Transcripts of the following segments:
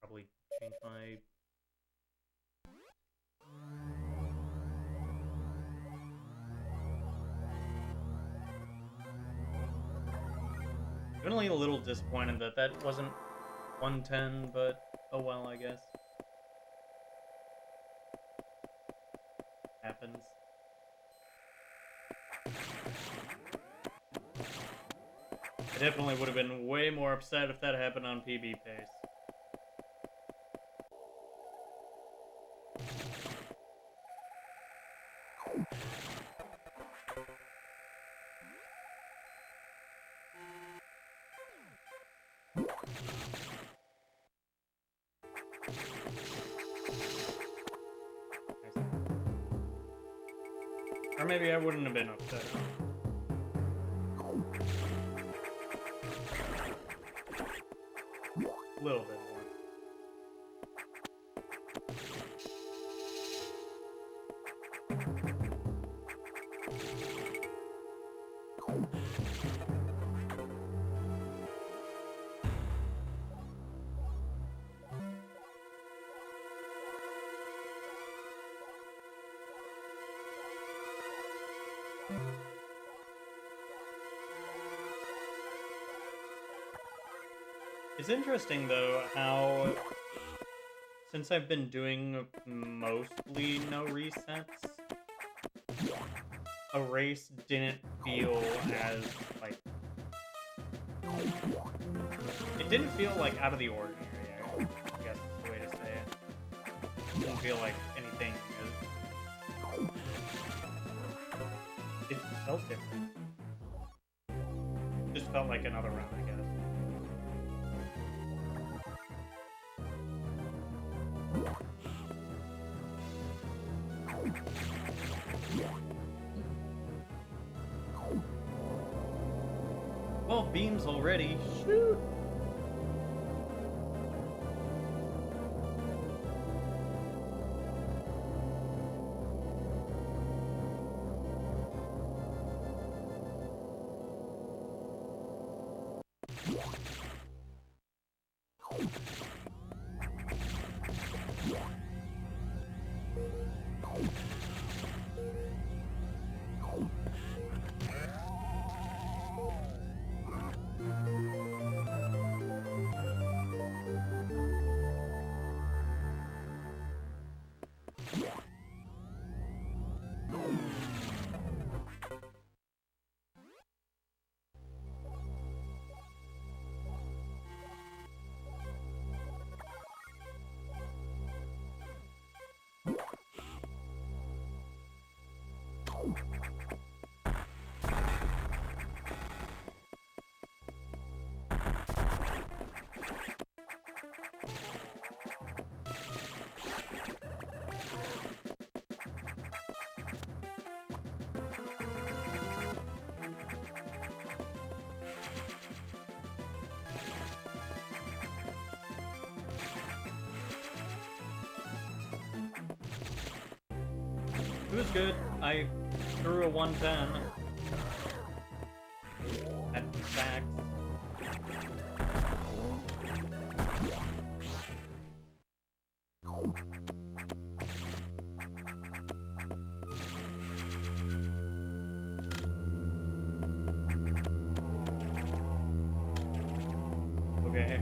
Probably change my... Definitely a little disappointed that that wasn't 110, but oh well, I guess. Happens. I definitely would have been way more upset if that happened on PB pace. Or maybe I wouldn't have been upset. A little bit more. It's interesting, though, how, since I've been doing mostly no resets, a race didn't feel as, like... It didn't feel, like, out of the ordinary, I guess is the way to say it. It didn't feel like anything is... It felt different. It just felt like another round, I guess. Well, beams already. Shoot! It was good. I threw a 110 at facts. Okay.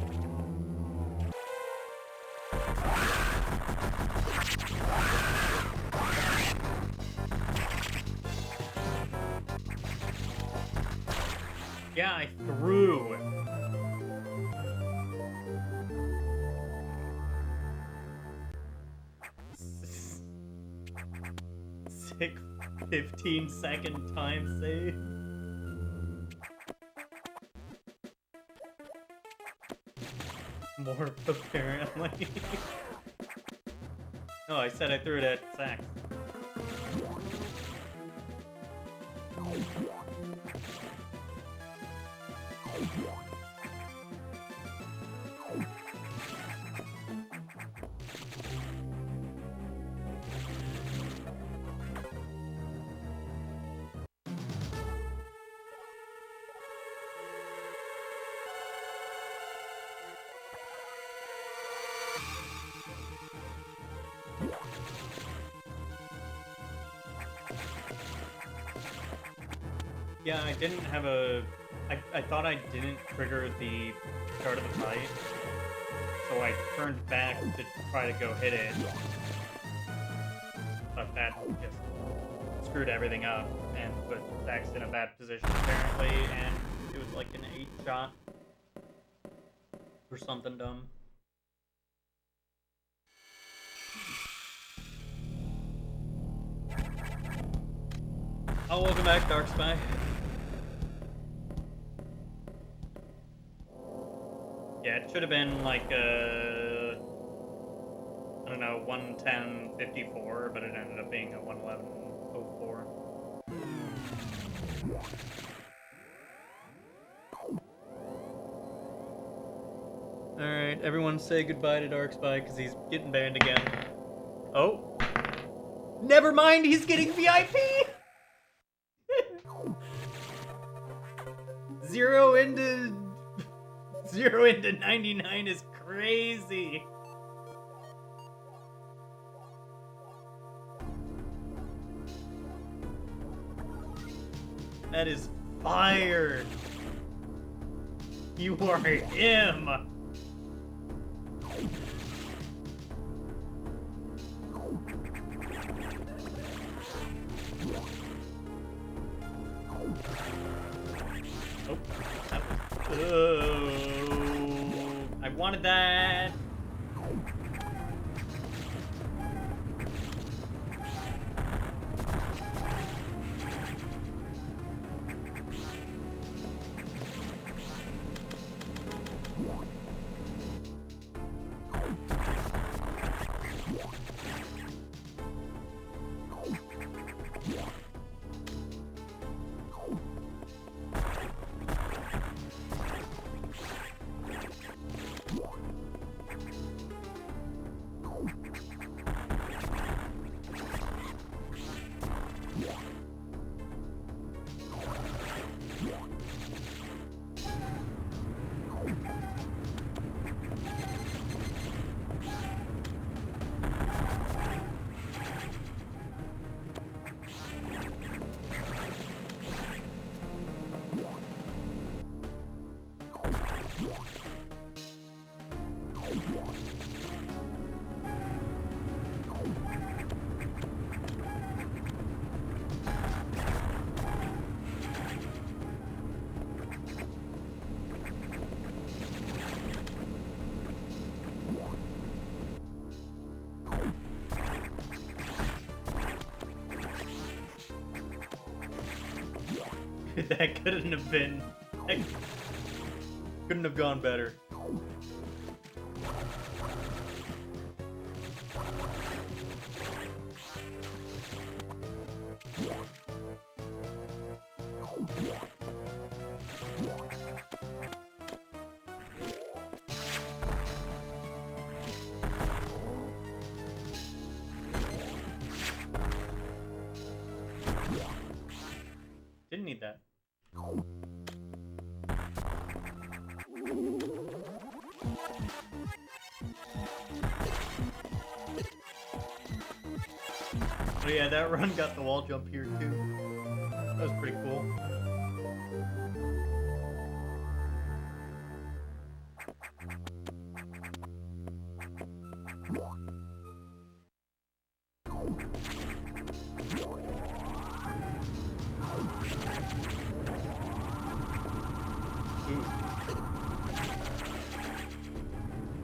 Yeah, I threw. Sick 15-second time save. More apparently. No, I said I threw it at Sax. Yeah, I didn't have a... I thought I didn't trigger the start of the fight, so I turned back to try to go hit it. But that just screwed everything up and put Zax in a bad position apparently, and it was like an 8-shot or something dumb. Oh, welcome back, Dark Spy. Yeah, it should have been like I don't know, 110.54, but it ended up being a 111.04. Alright, everyone say goodbye to Dark Spy because he's getting banned again. Oh! Never mind, he's getting VIP! 0 into 99 is crazy. That is fire. You are him. Oh, I wanted that. That couldn't have been... That couldn't have gone better. Didn't need that. Oh yeah, that run got the wall jump here too. That was pretty cool.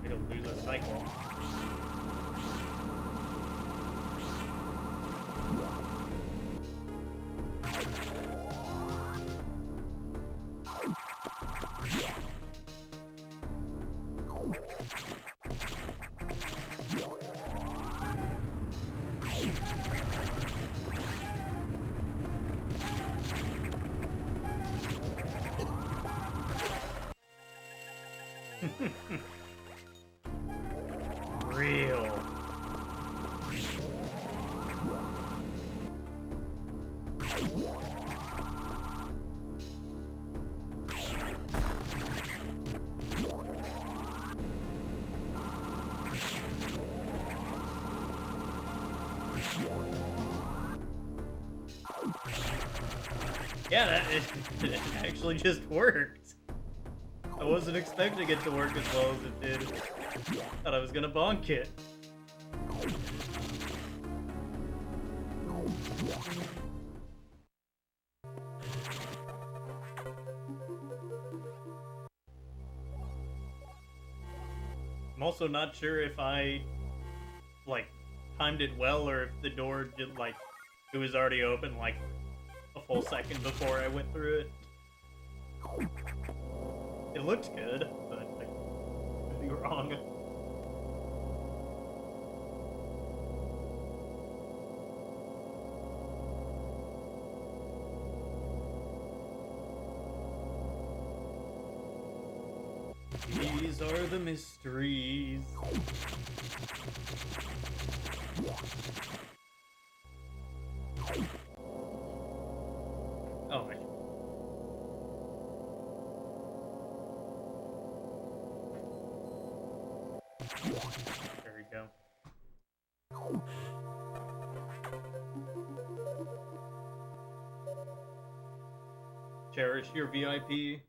It'll lose a cycle. Real. Yeah, it actually just worked. I wasn't expecting it to work as well as it did. Thought I was gonna bonk it. I'm also not sure if I, like, timed it well or if the door did, like, it was already open, like, a full second before I went through it. It looked good, but, like, could be wrong. These are the mysteries. Oh my. There we go. Cherish your VIP.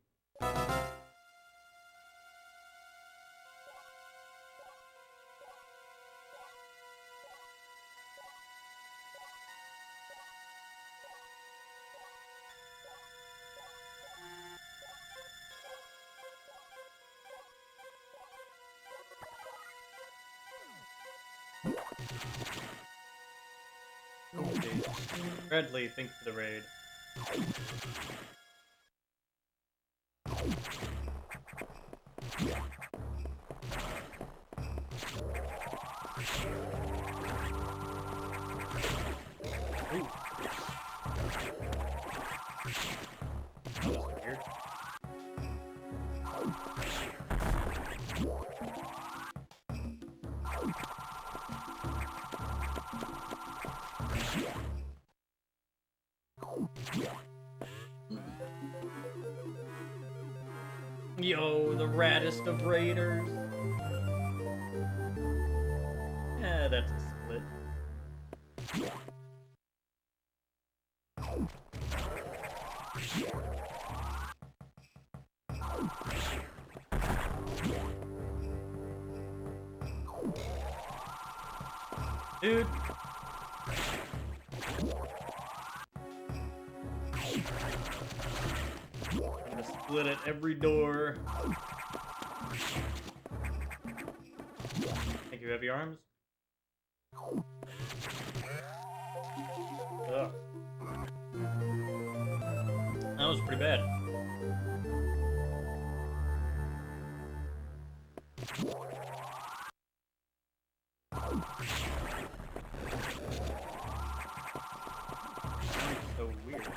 Bradley, thanks for the raid. Ooh. That was weird. Yo, the raddest of raiders. Yeah, that's a split. Dude. I'm gonna split at every door. Thank you, heavy arms. Ugh. That was pretty bad. So weird.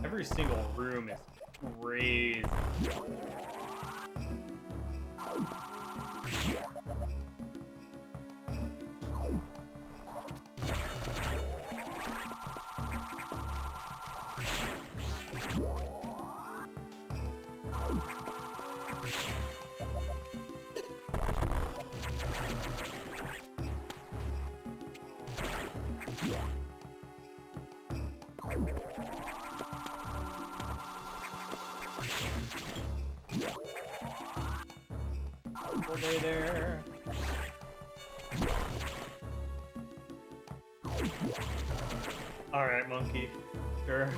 Every single room is crazy. All day there. Alright, monkey. Sure.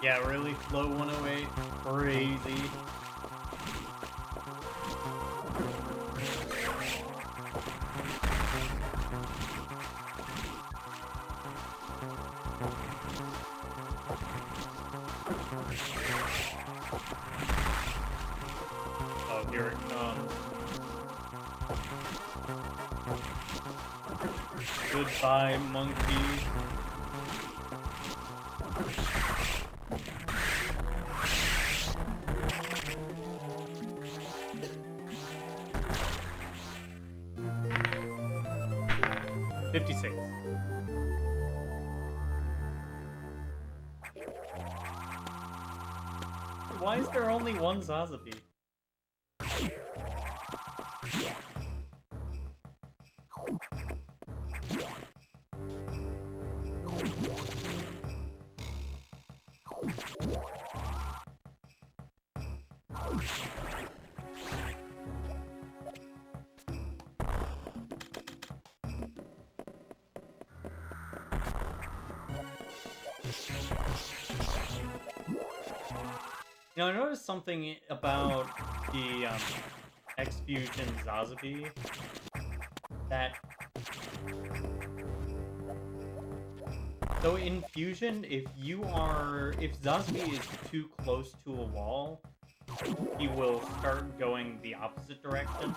Yeah, really? Flow 108? Crazy. Oh, here it comes. Goodbye, monkey. $56. Why is there only one Zazabi? You know, I noticed something about the X-Fusion Zazabi that... So in Fusion, if Zazabi is too close to a wall, he will start going the opposite direction.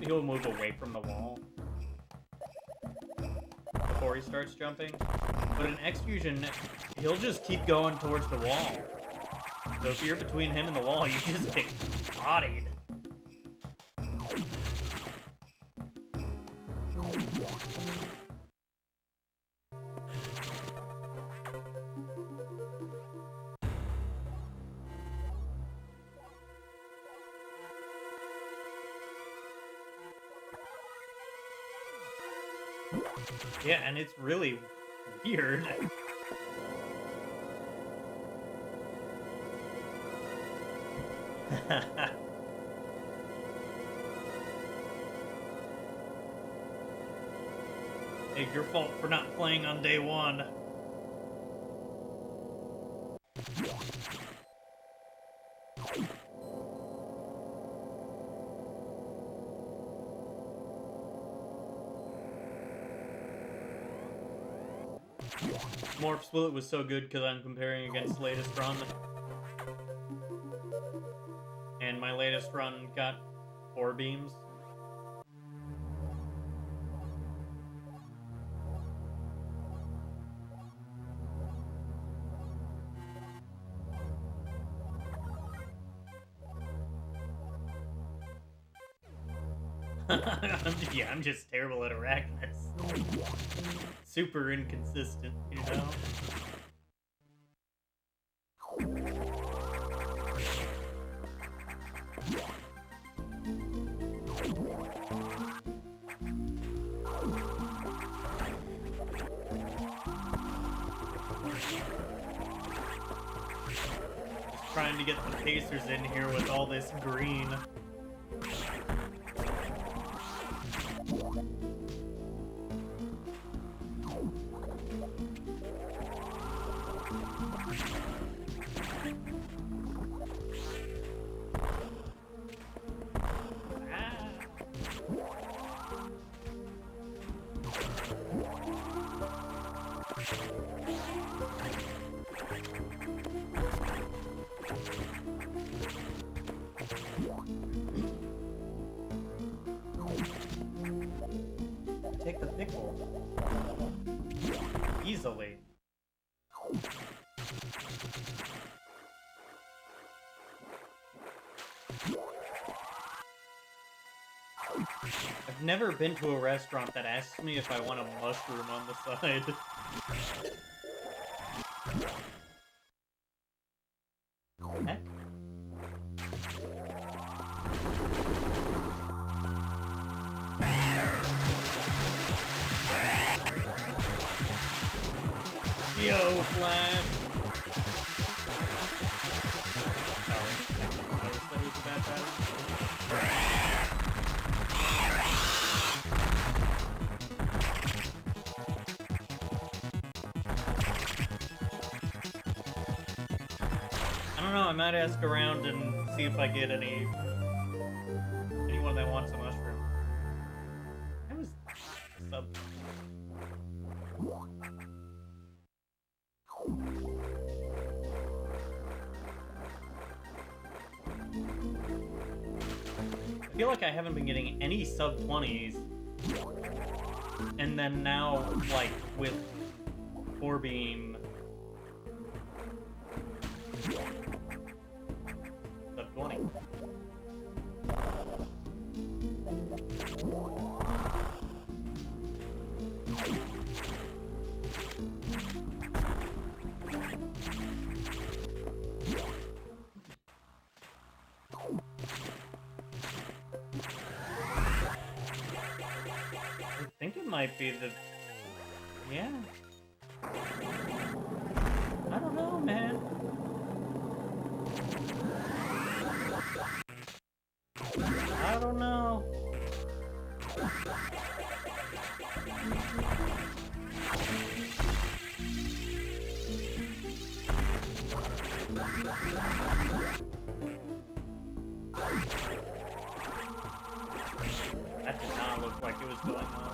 He'll move away from the wall before he starts jumping. But in X-Fusion, he'll just keep going towards the wall. So if you're between him and the wall, you just get bodied. Yeah, and it's really weird. Hey, your fault for not playing on day one. Morph's Bullet was so good because I'm comparing against latest run. And my latest run got 4 beams. I'm just terrible at Arachnus. Super inconsistent, you know? Just trying to get the Pacers in here with all this green. Take the pickle. Easily. I've never been to a restaurant that asks me if I want a mushroom on the side. Heck? Yo, Flash! I don't know, I might ask around and see if I get anyone that wants a mushroom. That was sub. feel like I haven't been getting any sub-20s. And then now, like, with 4-beam... sub-20. I think it might be the... Yeah. I don't know, man. I don't know. That did not look like it was going on.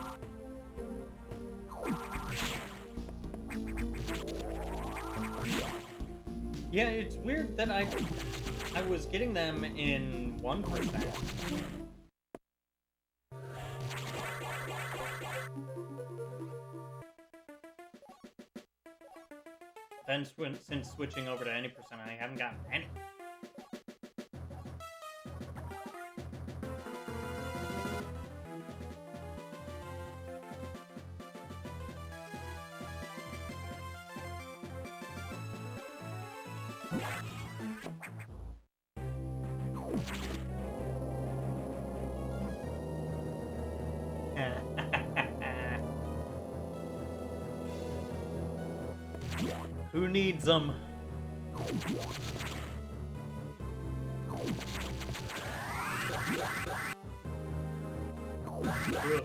Yeah, it's weird that I was getting them in 1%. Then since switching over to any percent, I haven't gotten any. Who needs them? Ugh.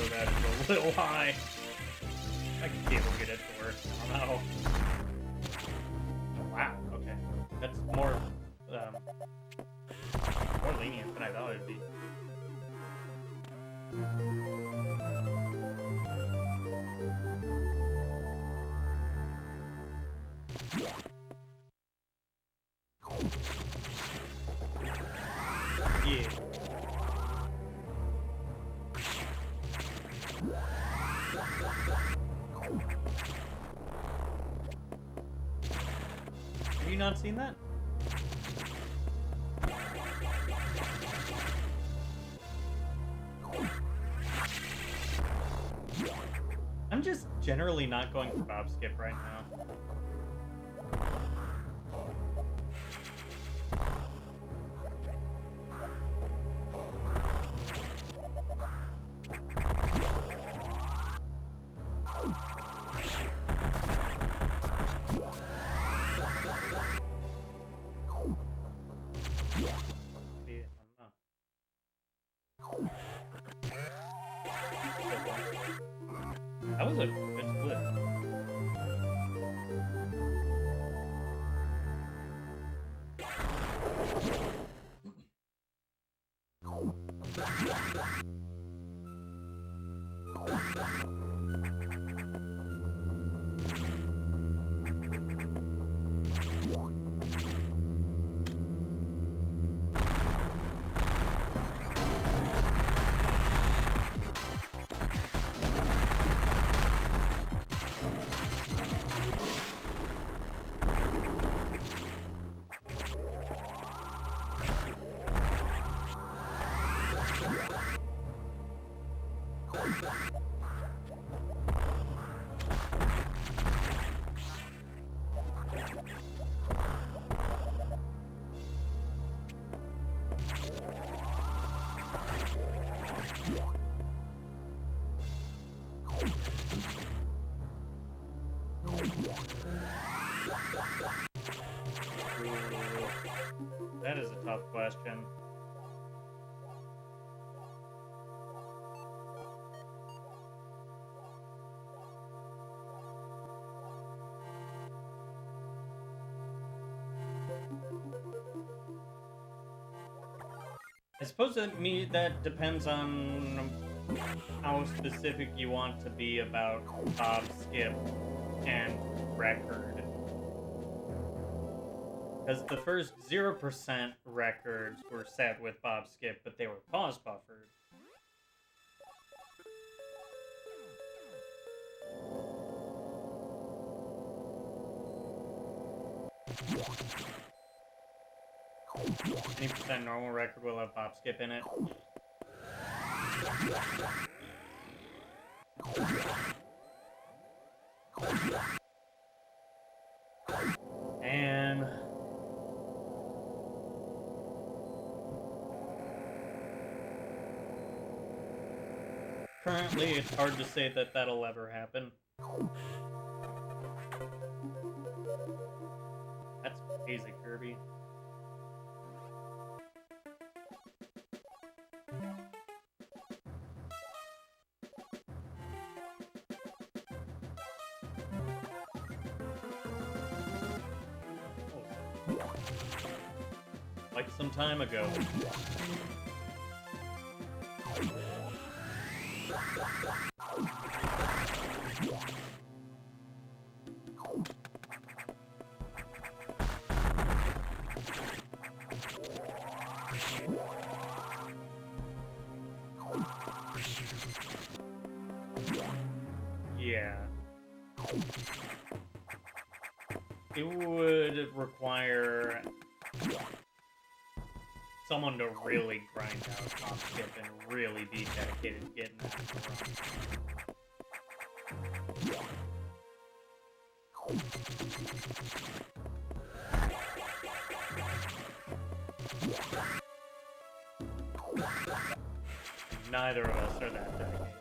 That's a little high. I can see if we'll get it to work. I don't know. Wow, okay. That's more lenient than I thought it'd be. Yeah. Have you not seen that? I'm just generally not going for Bob Skip right now. That was a good split. question. I suppose that depends on how specific you want to be about Bob, Skip, and record. Because the first 0% records were set with Bob, Skip, but they were pause buffered. Any percent normal record will have Bob, Skip in it. And currently, it's hard to say that that'll ever happen. That's basic Kirby. Like some time ago. Yeah. It would require someone to really grind out Top Skip and really be dedicated to getting that to run. Neither of us are that dedicated.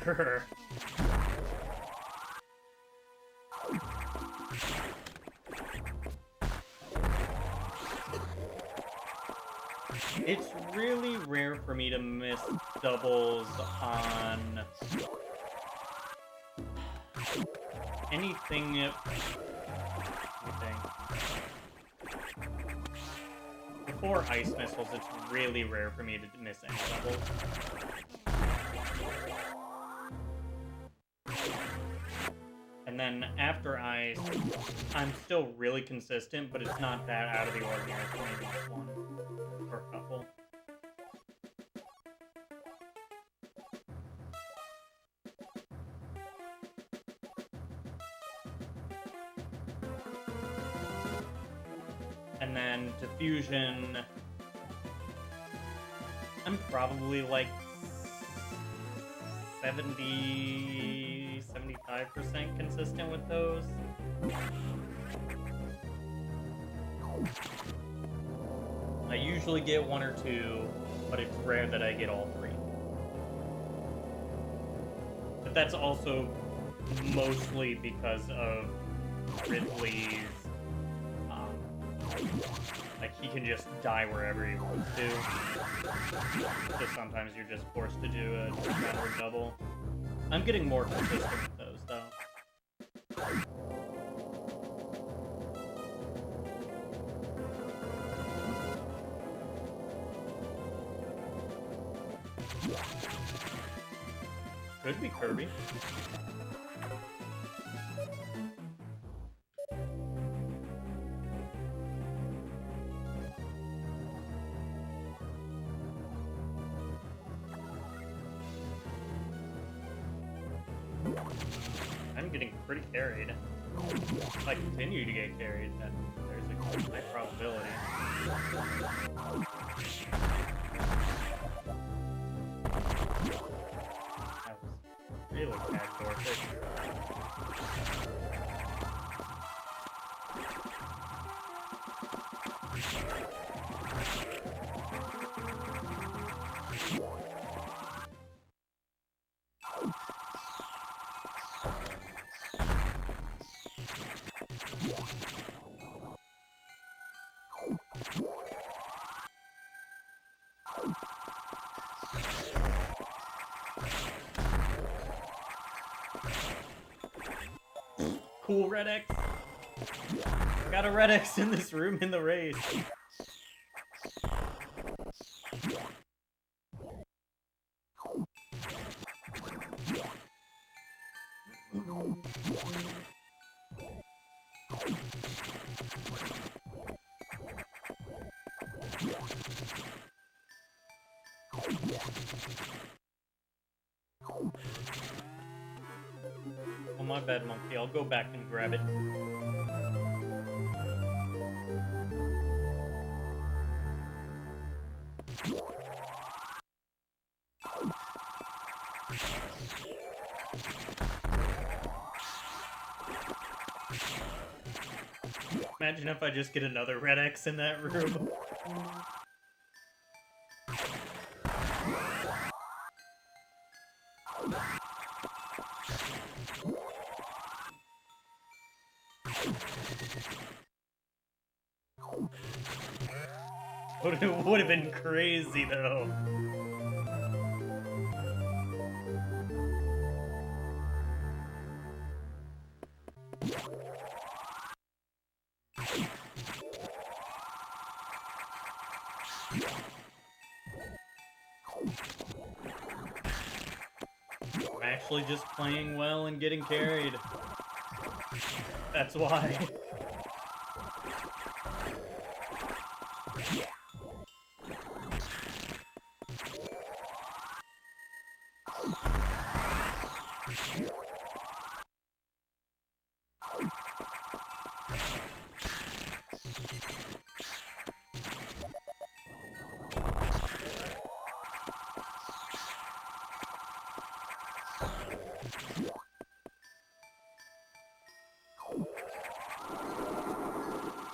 Sure. It's really rare for me to miss doubles on anything. Before ice missiles, it's really rare for me to miss any doubles. And then after ice, I'm still really consistent, but it's not that out of the ordinary for me to miss one or a couple. And then to Fusion, I'm probably like 75% consistent with those. I usually get one or two, but it's rare that I get all three. But that's also mostly because of Ridley's, like, he can just die wherever he wants to. So sometimes you're just forced to do a downward double. I'm getting more consistent with those, though. Could be Kirby. I'm getting pretty carried. If I continue to get carried, then there's a high probability. That was really backdoor-ish. Cool, Red X. Got a Red X in this room in the race. Oh, my bad, monkey. I'll go back and grab it. Imagine if I just get another Red X in that room. Would have been crazy, though. I'm actually just playing well and getting carried. That's why.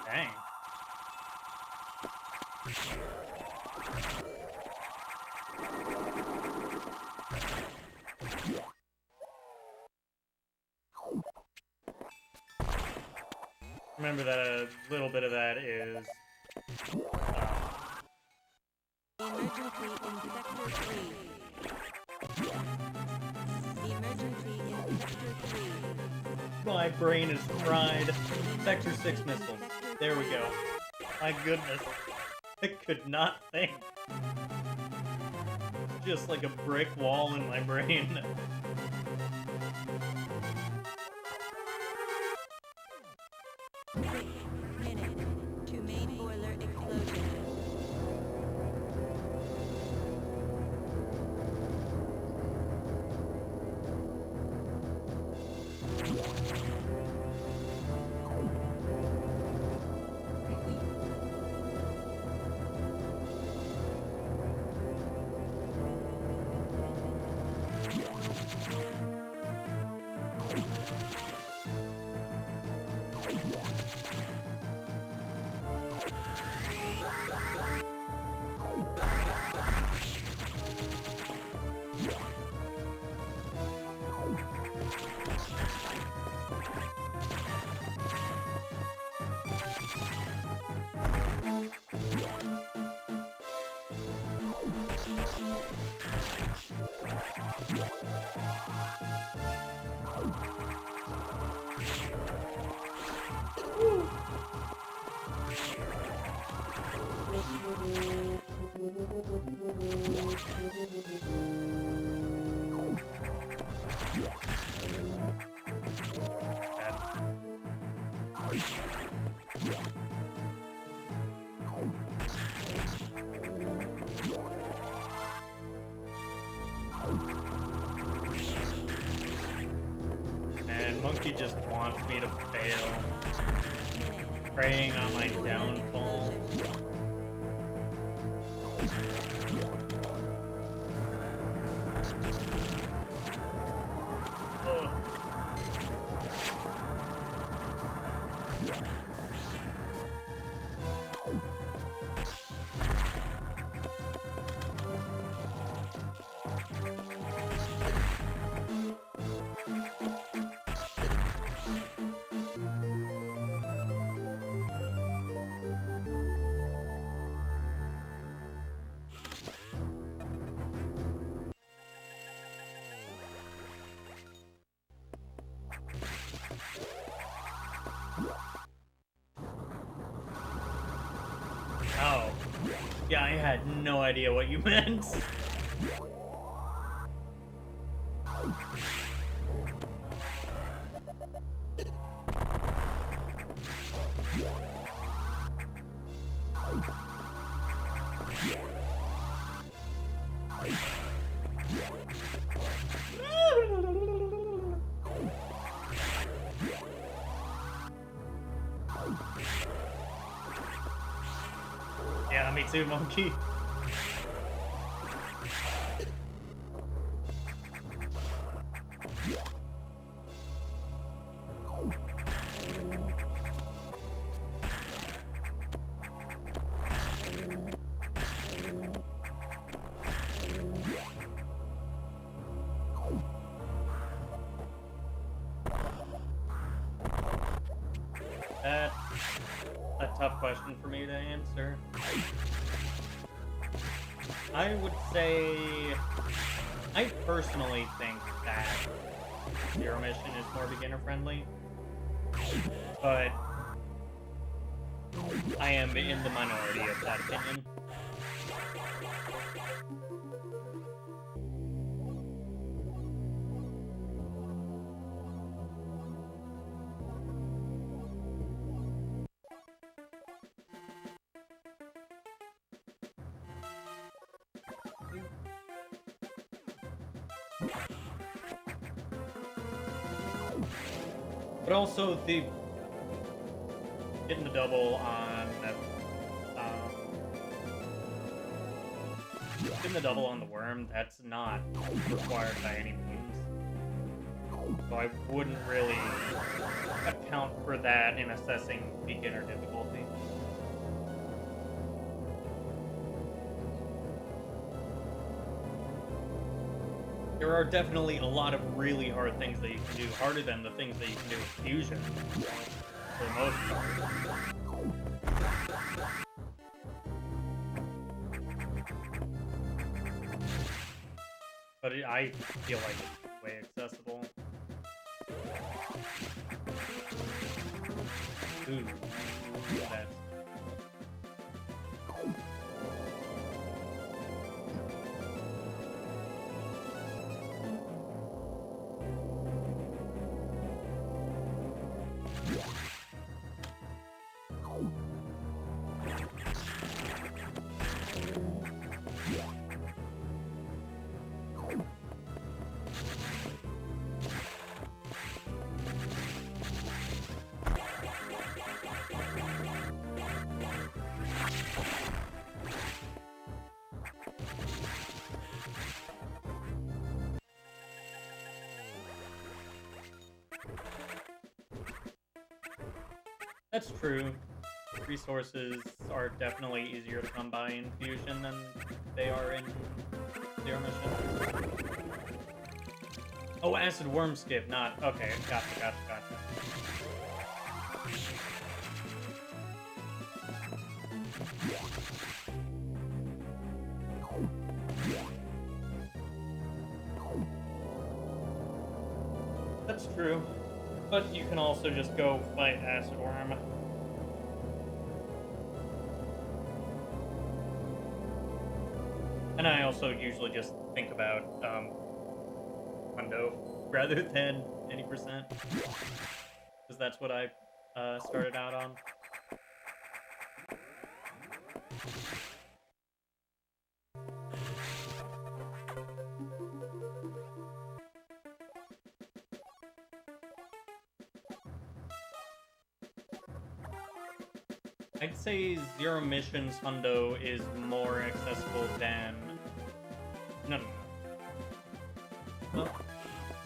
Dang. Remember that a little bit of that is emergency in Sector 3. Emergency in Sector 3. my brain is fried. Sector 6 missile. There we go. My goodness. I could not think. Just like a brick wall in my brain. And Monkey just wants me to fail, preying on my downfall. Ugh. Oh. Yeah, I had no idea what you meant. Yeah, me too, Monkey. That's a tough question for me to answer. I would say, I personally think that Zero Mission is more beginner friendly, but I am in the minority of that opinion. But also the getting the double on getting the double on the worm, that's not required by any means. So I wouldn't really account for that in assessing beginner difficulty. There are definitely a lot of really hard things that you can do, harder than the things that you can do with Fusion, for the most part. But I feel like it's way accessible. Ooh, that's... That's true. Resources are definitely easier to come by in Fusion than they are in Zero Mission. Oh, Acid Worm Skip, not... Okay, gotcha. That's true. But you can also just go fight Acid Worm. And I also usually just think about Hundo rather than any percent. Because that's what I started out on. I'd say Zero Missions Hundo is more accessible than... No. Well,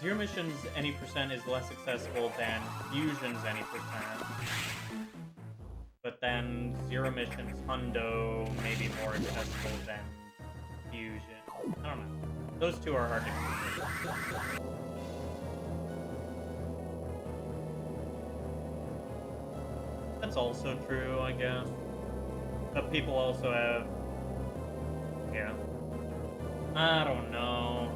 Zero Missions any percent is less accessible than Fusion's any percent. But then Zero Missions Hundo may be more accessible than Fusion. I don't know. Those two are hard to compare. That's also true, I guess. But people also have... Yeah. I don't know.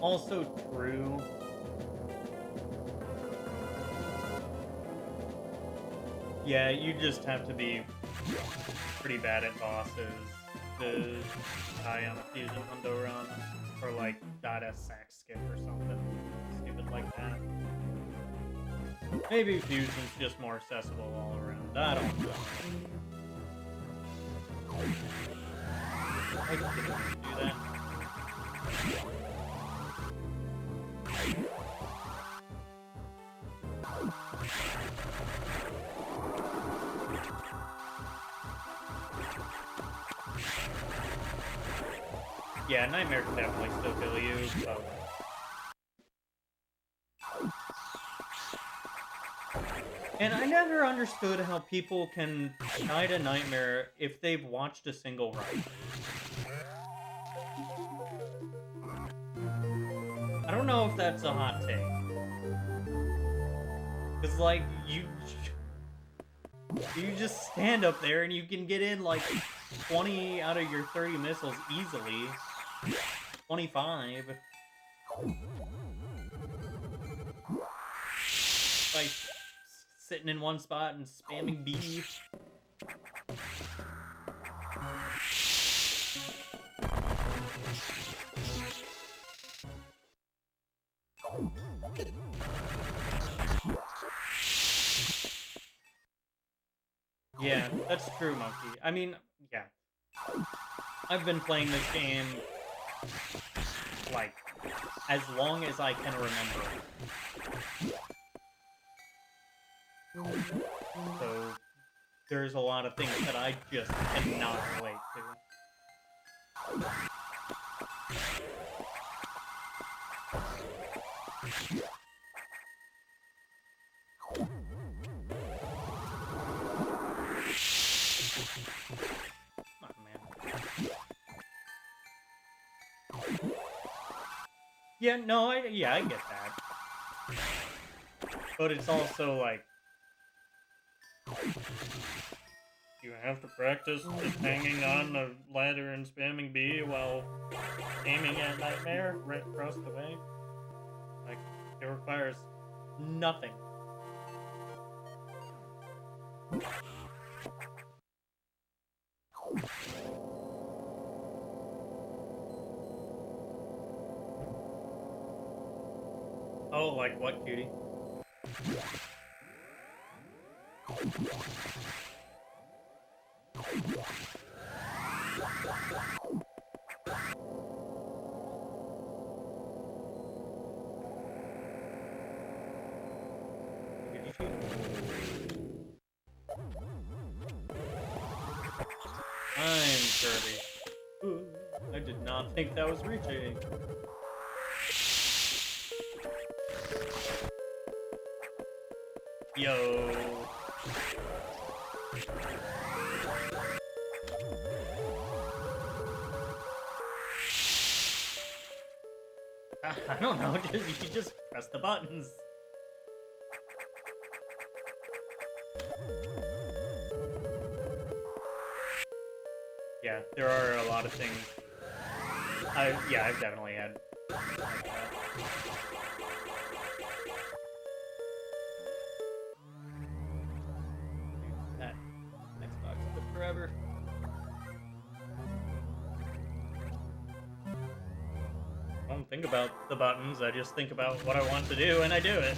Also true. Yeah, you just have to be pretty bad at bosses to die on a Fusion Hundo run, or like dot a sack skip or something stupid like that. Maybe Fusion's just more accessible all around. I don't know. I didn't do that. Yeah, Nightmare can definitely still kill you, but... And I never understood how people can die to Nightmare if they've watched a single run. I don't know if that's a hot take. Because, like, you just stand up there and you can get in, like, 20 out of your 30 missiles easily. 25. By sitting in one spot and spamming B. Yeah, that's true, Monkey. I mean, yeah. I've been playing this game, like, as long as I can remember. So, there's a lot of things that I just cannot relate to. Yeah, no, I get that. But it's also like... You have to practice just hanging on the ladder and spamming B while aiming at Nightmare right across the way. Like, it requires nothing. Oh, like what, cutie? I'm Kirby. Ooh, I did not think that was reaching. Yo. I don't know, you just press the buttons. Yeah, there are a lot of things. I've definitely had like that. That Xbox took forever. I don't think about the buttons, I just think about what I want to do, and I do it.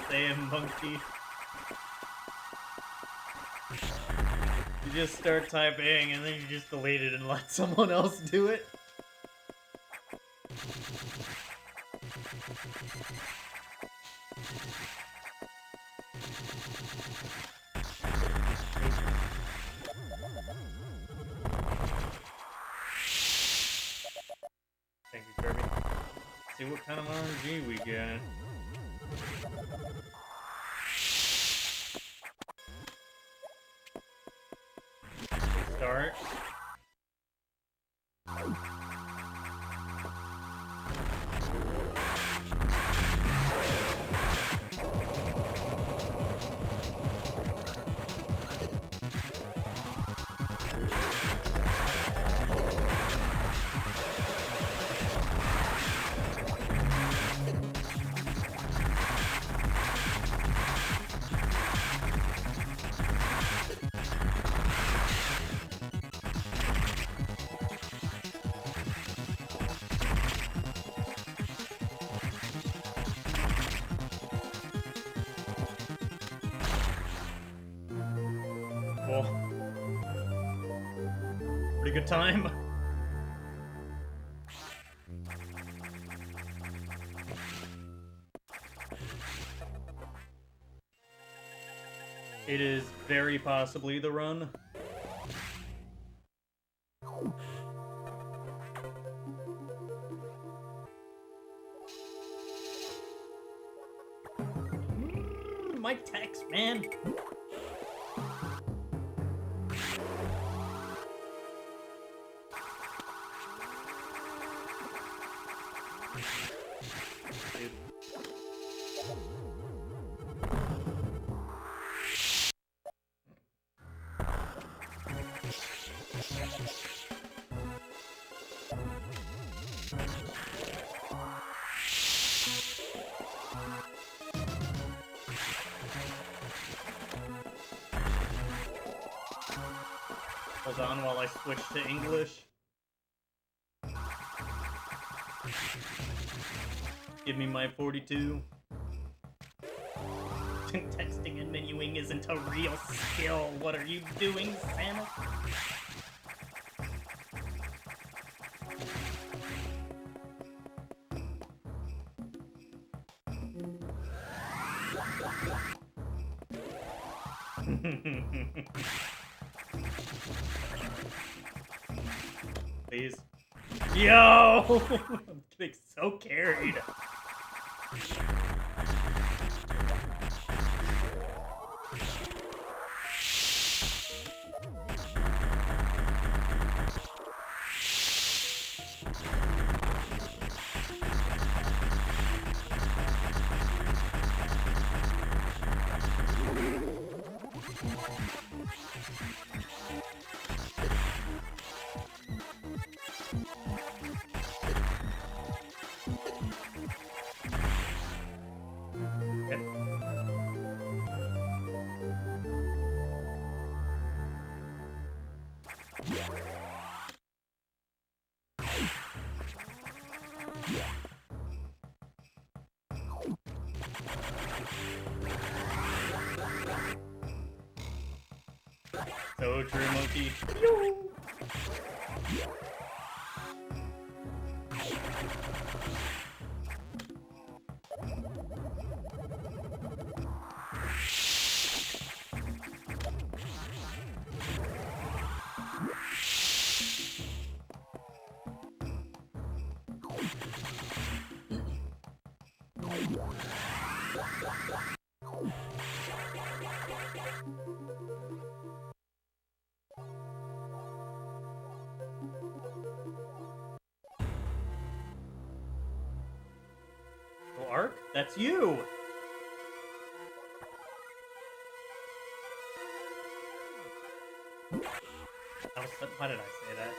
Same monkey. You just start typing and then you just delete it and let someone else do it. Thank you, Kirby. Let's see what kind of RNG we get. Start. Cool. Pretty good time. It is very possibly the run. My text, man. Hold on while I switch to English. Give me my 42. Texting and menuing isn't a real skill. What are you doing, Santa? Please. Yo! I'm getting so carried. So true, monkey. Yo! That's you! Why did I say that?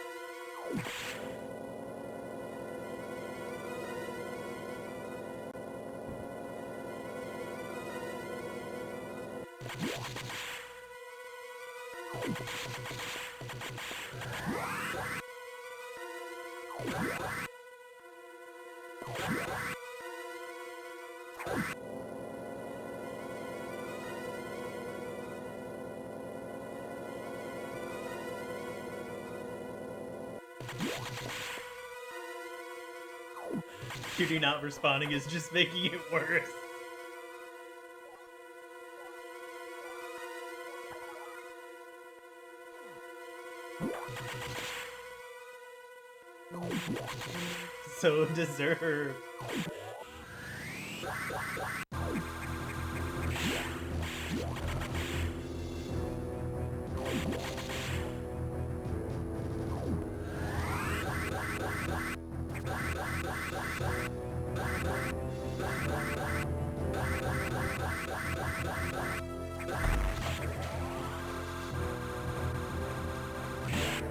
Cutie not responding is just making it worse. So deserved.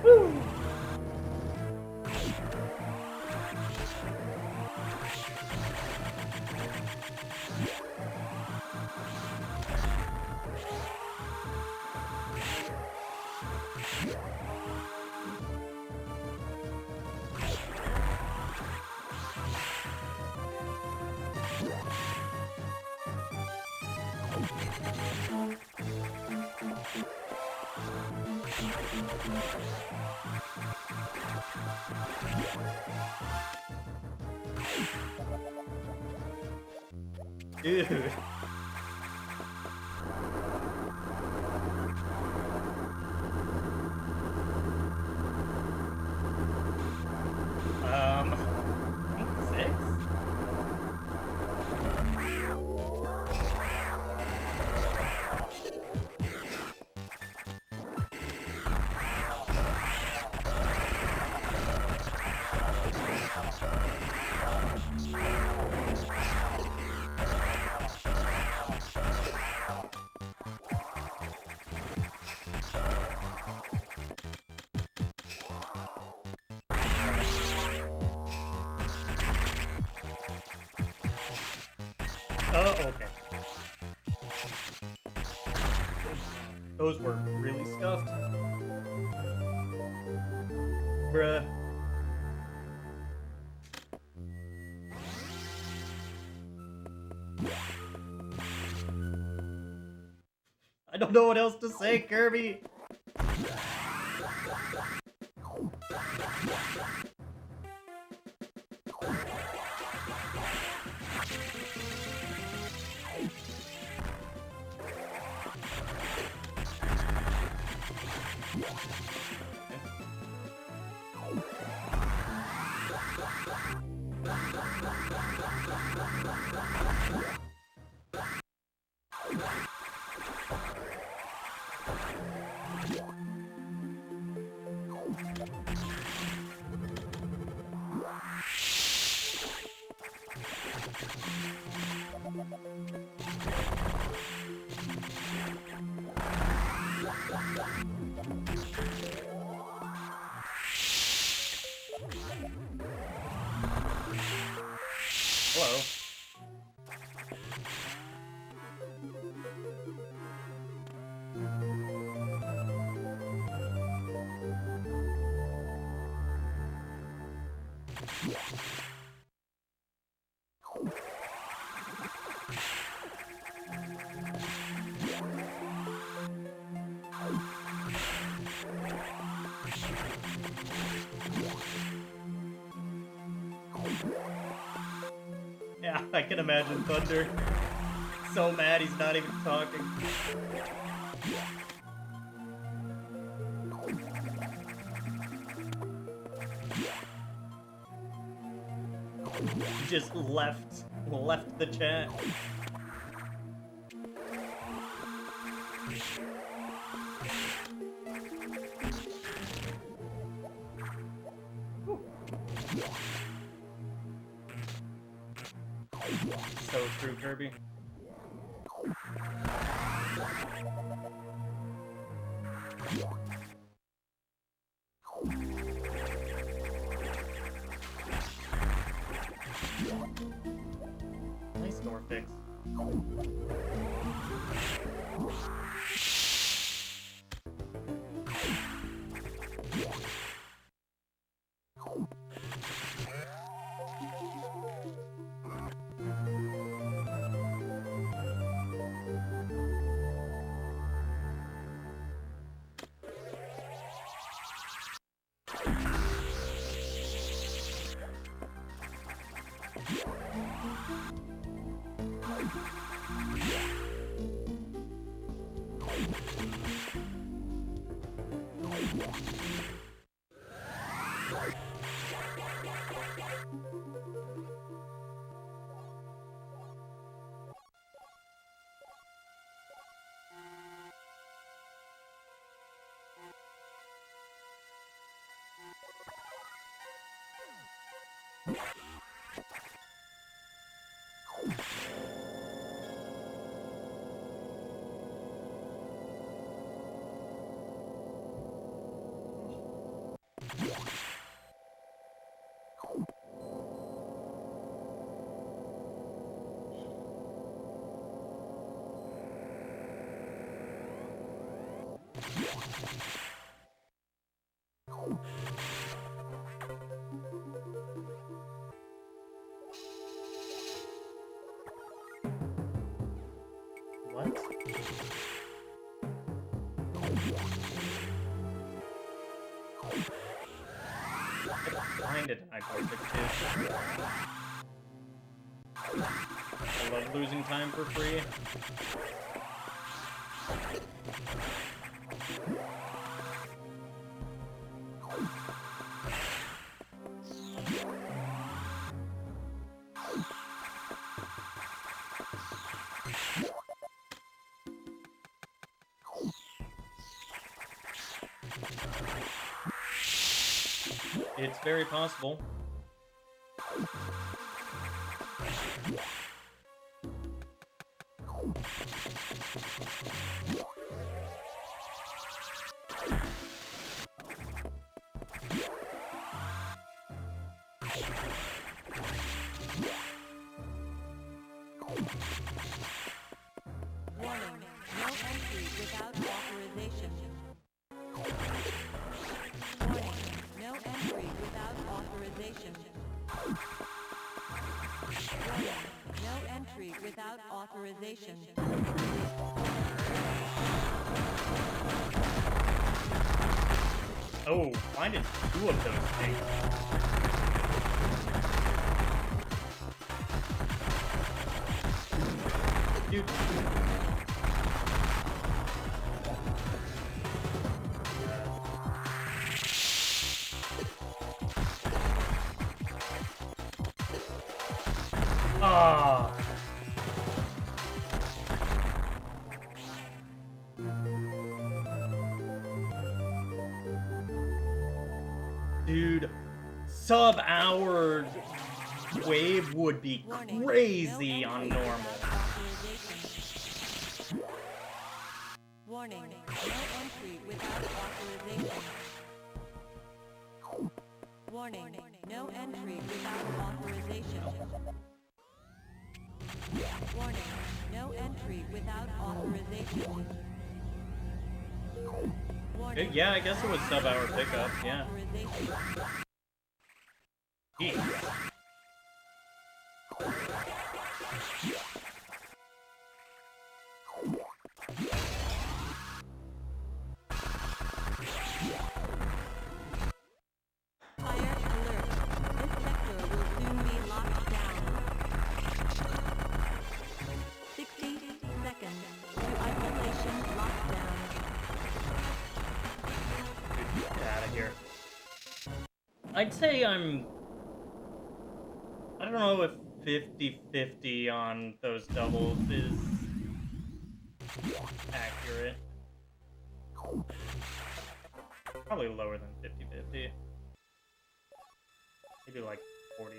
Woo! Dude. I think 6? Oh, okay. Those were really scuffed. Bruh. I don't know what else to say, Kirby. Hello. Yeah, I can imagine Thunder. So mad he's not even talking. He just left the chat. So true, Kirby. Nice door fix. What? Blinded and I perfect too. I love losing time for free. It's very possible. Warning, no entry without authorization. Warning, no entry without authorization. Warning, no entry without authorization. Oh, blinded two of those things. Dude. Ah. Dude, sub-hour wave would be crazy on normal. Warning, no entry without authorization. Warning, no entry without authorization. Warning, no entry without authorization. Warning, Yeah, I guess it was sub-hour pickup, yeah. authorization. Fire alert. This sector will soon be locked down. 60 seconds to isolation lockdown. Get out of here. I'd say I don't know if 50-50 on those doubles is accurate. Probably lower than 50-50. Maybe like 40.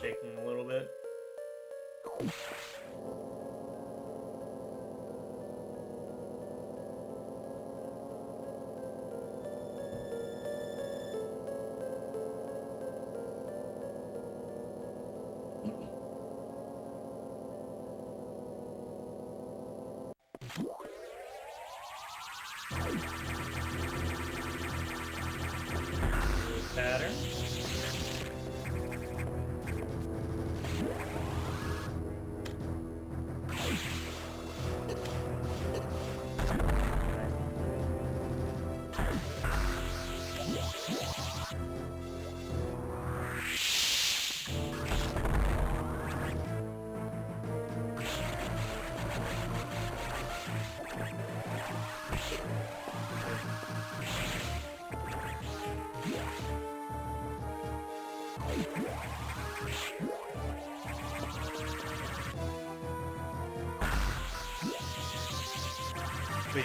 shaking a little bit. Pattern. Please.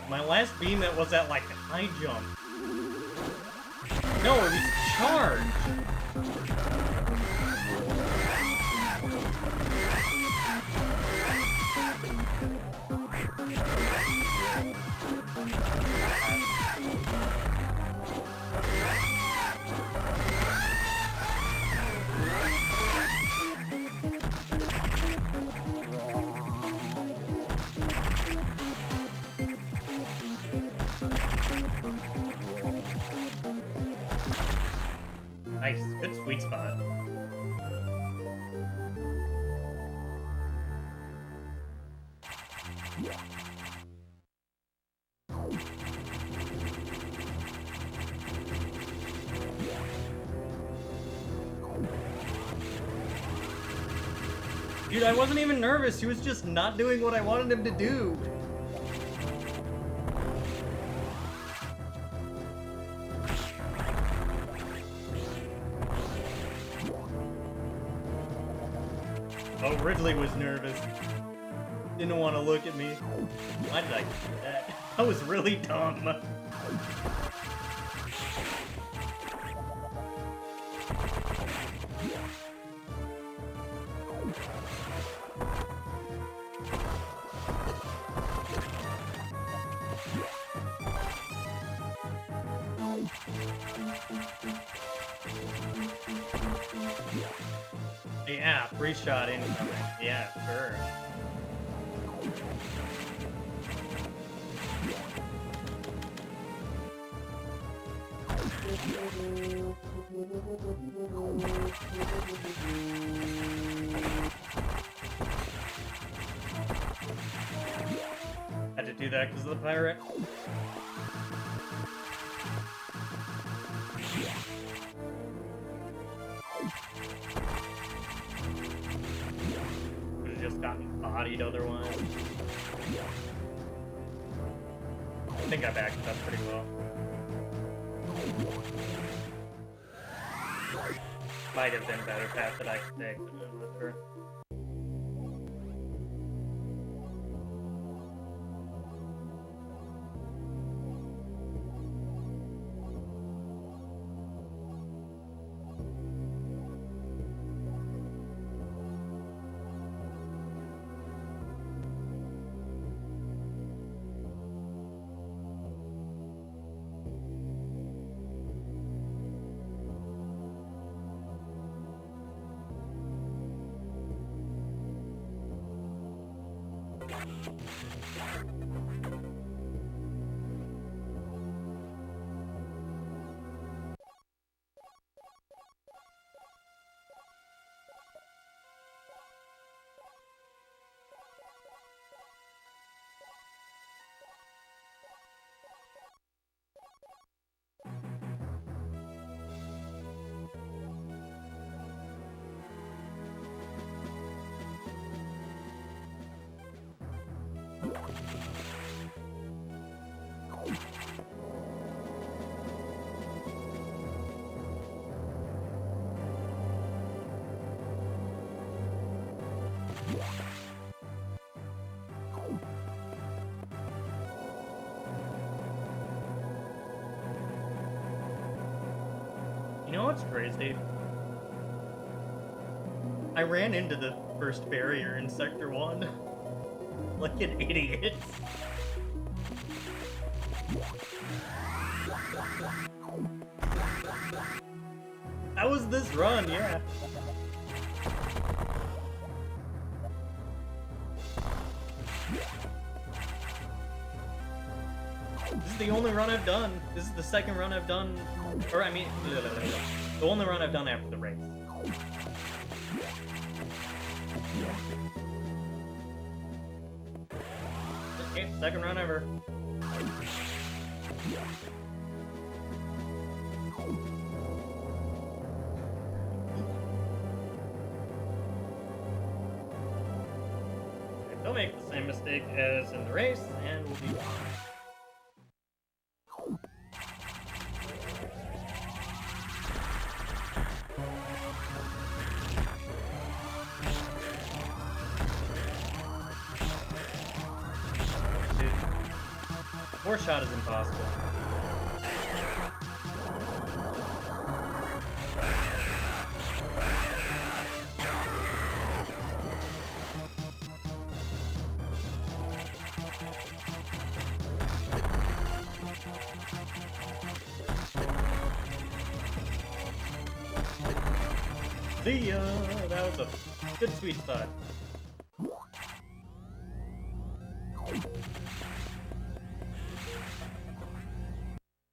My last beam it was at like a high jump. No, it was charged. Nice, good sweet spot. Dude, I wasn't even nervous. He was just not doing what I wanted him to do. Oh, Ridley was nervous. Didn't want to look at me. Why did I do that? That was really dumb. Yeah, free shot incoming. Yeah, sure. Had to do that because of the pirate. Would have just gotten bodied otherwise. I think I backed it up pretty well. Might have been a better path that I could take, but I'm not sure. You know what's crazy? I ran into the first barrier in Sector 1. Like an idiot. That was this run, yeah. This is the only run I've done. This is the second run I've done. Or, I mean, the only run I've done after the race. Okay, second run ever. Don't make the same mistake as in the race, and we'll be fine. Dude, four shot is impossible. See ya! That was a good sweet spot.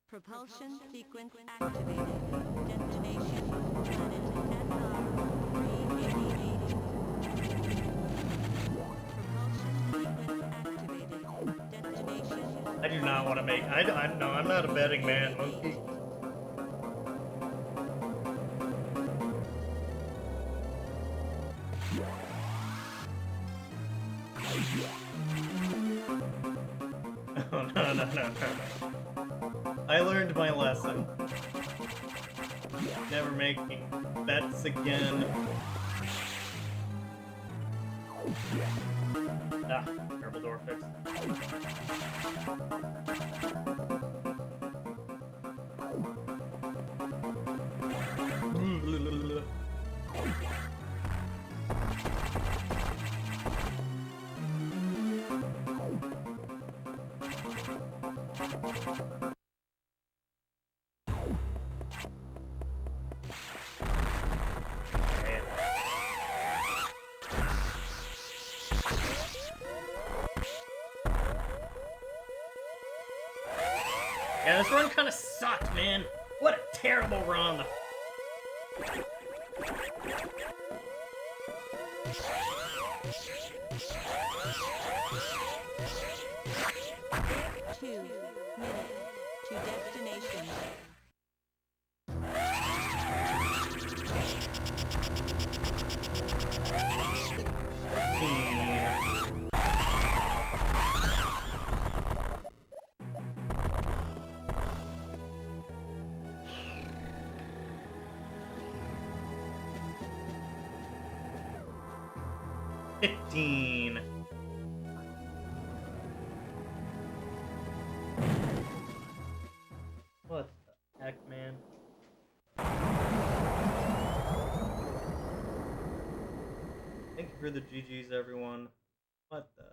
Propulsion sequence activated. Destination, planet SR 38080. Propulsion sequence activated. Destination. I do not want to make. I no, I'm not a betting man, monkey. Oh, no. I learned my lesson. Never making bets again. Ah, terrible door fix. Yeah, this run kind of sucked, man. What a terrible run. Two minutes to destination. $15. What the heck, man? Thank you for the GGs, everyone. What the?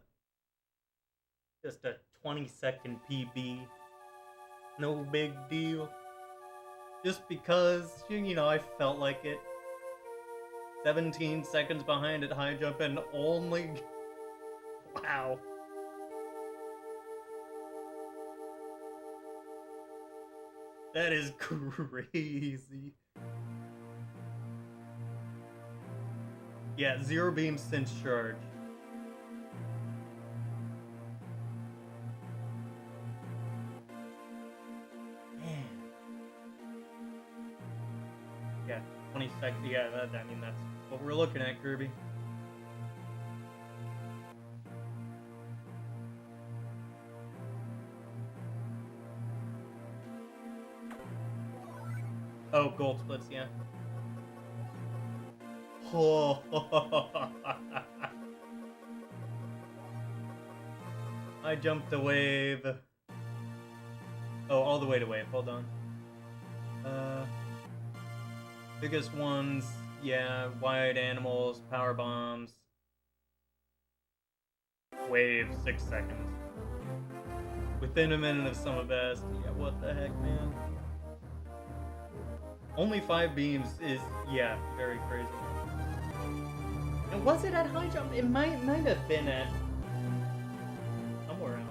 Just a 20-second PB. No big deal. Just because, you know, I felt like it. 17 seconds behind at high jump and only... Wow. That is crazy. Yeah, zero beam since charge. Man. Yeah, 20 seconds. Yeah, I mean, that's what we're looking at, Kirby. Oh, gold splits, yeah. Oh. I jumped the wave. Oh, all the way to wave. Hold on. Biggest ones, yeah, wild animals, power bombs. Wave, 6 seconds. Within a minute of summer best. Yeah, what the heck, man? Only 5 beams is, yeah, very crazy. And was it at high jump? It might have been at somewhere else.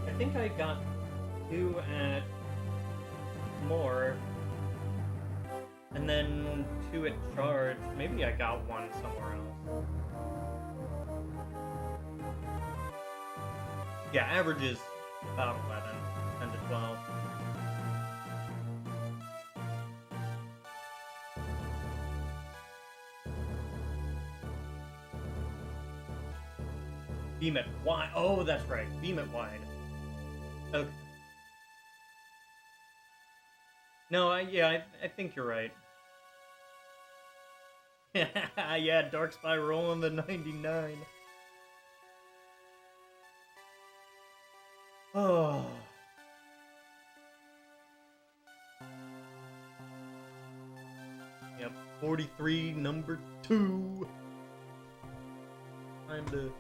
I think I got 2 at more, and then 2 at charge. Maybe I got 1 somewhere else. Yeah, average is about 11, 10 to 12. Beam it wide. Oh, that's right. Beam it wide. Okay. No, I think you're right. Yeah, Dark Spiral on the 99. Oh. Yep, 43, number 2. Time to...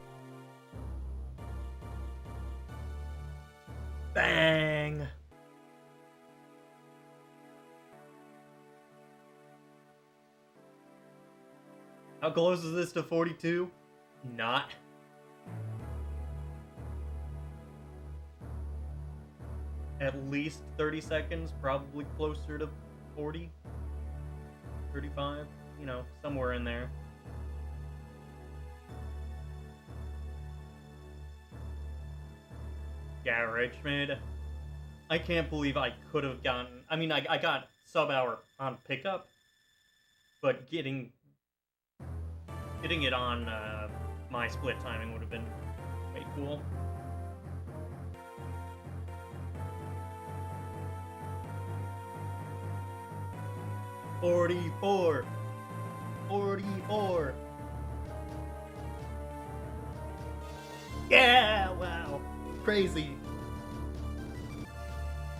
Bang! How close is this to 42? Not. At least 30 seconds, probably closer to 40, 35, you know, somewhere in there. Yeah, Richmond. I can't believe I could have gotten... I mean, I got sub-hour on pickup, but getting it on my split timing would have been way cool. $44. Yeah, wow. Crazy.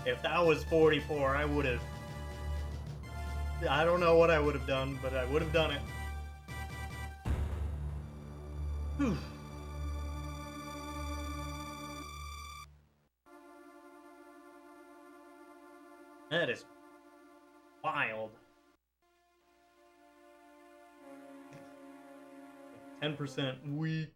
If that was 44, I would have... I don't know what I would have done, but I would have done it. Whew. That is wild. 10% weak.